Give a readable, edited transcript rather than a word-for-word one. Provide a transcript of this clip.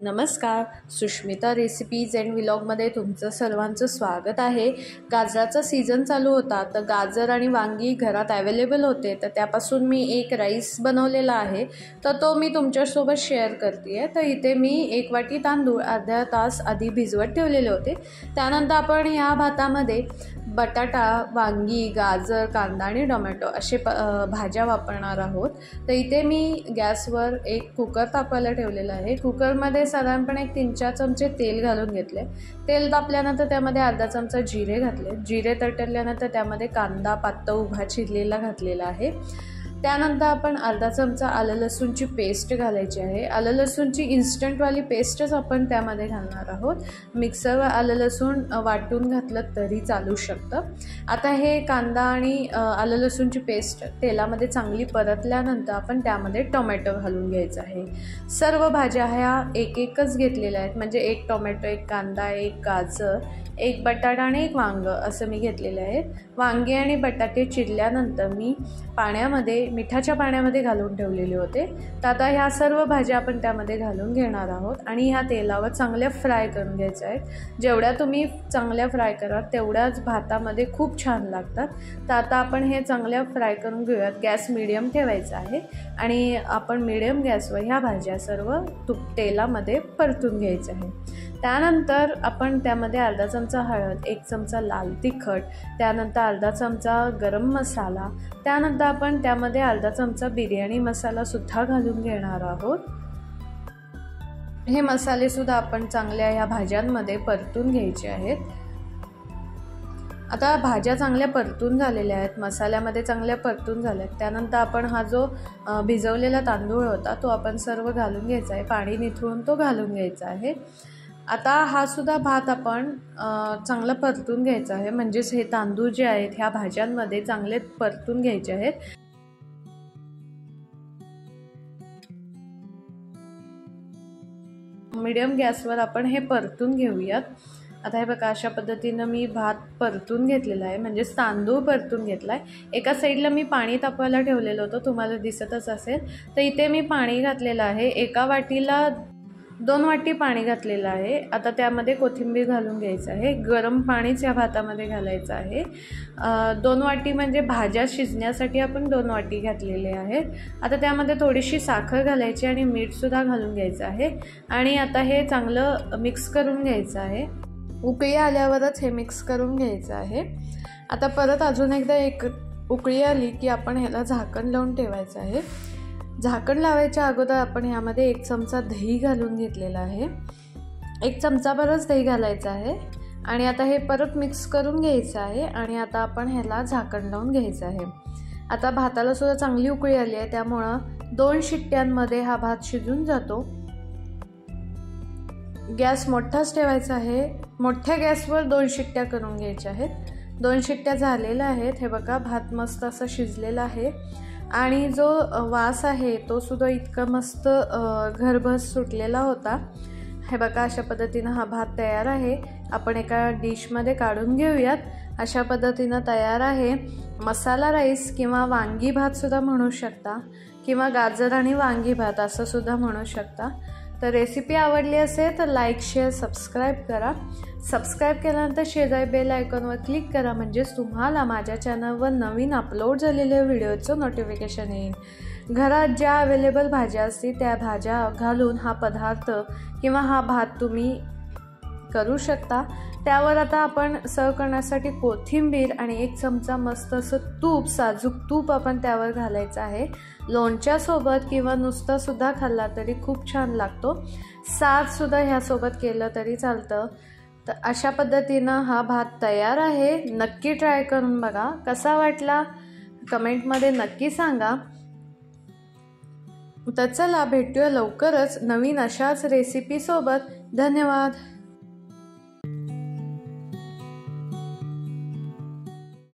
नमस्कार, Sushmita recipes and व्लॉगमध्ये तुमचं सर्वांचं स्वागत आहे। गाजराचा सीझन चालू होता, तर गाजर आणि वांगी घरात अवेलेबल होते, तर त्यापासून मी एक राईस बनवलेला आहे, तर तो मी तुमच्यासोबत शेअर करते आहे। तर इथे मी 1 वाटी तांदूळ अर्धा तास आधी भिजवत ठेवलेले होते। त्यानंतर आपण ह्या भातामध्ये बटाटा, वांगी, गाजर, कांदा आणि टोमॅटो असे भाज्या वापरणार आहोत। तर इथे मी गॅसवर एक कुकर तापवायला ठेवलेला आहे। कुकरमध्ये साधारणपणे 3-4 चमचे तेल घालून घेतले। तेल तापल्यानंतर त्यामध्ये अर्धा चमचा जिरे घातले। जिरे तडतडल्यानंतर त्यामध्ये कांदा पातळ उभा चिरलेला घातलेला आहे। त्यानंतर आपण अर्धा चमचा आलं लसूणची पेस्ट घालायची आहे। आलं लसूणची इन्स्टंटवाली पेस्टच आपण त्यामध्ये घालणार आहोत। मिक्सरवर आलं लसूण वाटून घातलं तरी चालू शकतं। आता हे कांदा आणि आलं लसूणची पेस्ट तेलामध्ये चांगली परतल्यानंतर आपण त्यामध्ये टोमॅटो घालून घ्यायचं आहे। सर्व भाज्या ह्या एक-एकच घेतलेल्या आहेत, म्हणजे 1 टोमॅटो, 1 कांदा, 1 गाजर, 1 बटाटा आणि 1 वांगं असं मी घेतलेले आहेत। वांगे आणि बटाटे चिरल्यानंतर मी मिठाच्या पाण्यामध्ये घालून ठेवलेले होते। तर आता ह्या सर्व भाज्या आपण त्यामध्ये घालून घेणार आहोत आणि ह्या तेलावर चांगल्या फ्राय करून घ्यायच्या आहेत। जेवढ्या तुम्ही चांगल्या फ्राय कराल तेवढ्याच भातामध्ये खूप छान लागतात। तर आता आपण हे चांगल्या फ्राय करून घेऊयात। गॅस मीडियम ठेवायचा आहे आणि आपण मीडियम गॅसवर ह्या भाज्या सर्व तेलामध्ये परतून घ्यायच्या आहे। त्यानंतर आपण त्यामध्ये अर्धा चमचा हळद, 1 चमचा लाल तिखट, त्यानंतर अर्धा चमचा गरम मसाला, त्यानंतर आपण त्यामध्ये अर्धा चमचा बिर्याणी मसाला सुद्धा घालून घेणार आहोत। हे मसाले सुद्धा आपण चांगल्या ह्या भाज्यांमध्ये परतून घ्यायचे आहेत। आता भाज्या चांगल्या परतून झालेल्या आहेत, मसाल्यामध्ये चांगल्या परतून झाल्यात। त्यानंतर आपण हा जो भिजवलेला तांदूळ होता तो आपण सर्व घालून घ्यायचा आहे। पाणी निथळून तो घालून घ्यायचा आहे। आता हा सुद्धा भात आपण चांगला परतून घ्यायचा आहे, म्हणजेच हे तांदूळ जे आहेत ह्या भाज्यांमध्ये चांगले परतून घ्यायचे आहेत। मीडियम गॅसवर आपण हे परतून घेऊयात। आता हे बघा, अशा पद्धतीनं मी भात परतून घेतलेला आहे, म्हणजेच तांदूळ परतून घेतला आहे। एका साईडला मी पाणी तापवायला ठेवलेलं होतं, तुम्हाला दिसतच असेल। तर इथे मी पाणी घातलेलं आहे। एका वाटीला 2 वाटी पाणी घातलेलं आहे। आता त्यामध्ये कोथिंबीर घालून घ्यायचं आहे। गरम पाणीच या भातामध्ये घालायचं आहे। 2 वाटी म्हणजे भाज्या शिजण्यासाठी आपण 2 वाटी घातलेले आहेत। आता त्यामध्ये थोडीशी साखर घालायची आणि मीठसुद्धा घालून घ्यायचं आहे आणि आता हे चांगलं मिक्स करून घ्यायचं आहे। उकळी आल्यावरच हे मिक्स करून घ्यायचं आहे। आता परत अजून एकदा एक उकळी आली की आपण ह्याला झाकण लावून ठेवायचं आहे। झाकण लावायच्या अगोदर आपण ह्यामध्ये 1 चमचा दही घालून घेतलेला आहे। 1 चमचा परत दही घालायचं आहे आणि आता हे परत मिक्स करून घ्यायचं आहे आणि आता आपण ह्याला झाकण लावून घ्यायचं आहे। आता भाताला सुद्धा चांगली उकळी आली आहे, त्यामुळं 2 शिट्ट्यांमध्ये हा भात शिजून जातो। गॅस मोठाच ठेवायचा आहे। मोठ्या गॅसवर 2 शिट्ट्या करून घ्यायच्या आहेत। 2 शिट्ट्या झालेल्या आहेत। हे बघा, भात मस्त असा शिजलेला आहे आणि जो वास आहे तो सुद्धा इतका मस्त घरभस सुटलेला होता। हे बघा, अशा पद्धतीनं हा भात तयार आहे। आपण एका डिशमध्ये काढून घेऊयात। अशा पद्धतीनं तयार आहे। मसाला राईस किंवा वांगी भात सुद्धा म्हणू शकता, किंवा गाजर आणि वांगी भात असं सुद्धा म्हणू शकता। तर रेसिपी आवडली असेल तर लाईक, शेअर, सबस्क्राईब करा। सबस्क्राईब केल्यानंतर शेजारी बेल आयकॉनवर क्लिक करा, म्हणजेच तुम्हाला माझ्या चॅनलवर नवीन अपलोड झालेल्या व्हिडिओचं नोटिफिकेशन येईल। घरात ज्या अवेलेबल भाज्या असतील त्या भाज्या घालून हा पदार्थ किंवा हा भात तुम्ही करू शकता। त्यावर आता आपण सर्व करण्यासाठी कोथिंबीर आणि 1 चमचा मस्त असं तूप, साजूक तूप आपण त्यावर घालायचं आहे। लोणच्यासोबत किंवा नुसता सुद्धा खाल्ला तरी खूप छान लागतो। साथ सुद्धा ह्यासोबत केलं तरी चालतं। तर अशा पद्धतीनं हा भात तयार आहे। नक्की ट्राय करून बघा, कसा वाटला कमेंटमध्ये नक्की सांगा। तर चला, भेटूया लवकरच नवीन अशाच रेसिपीसोबत। धन्यवाद।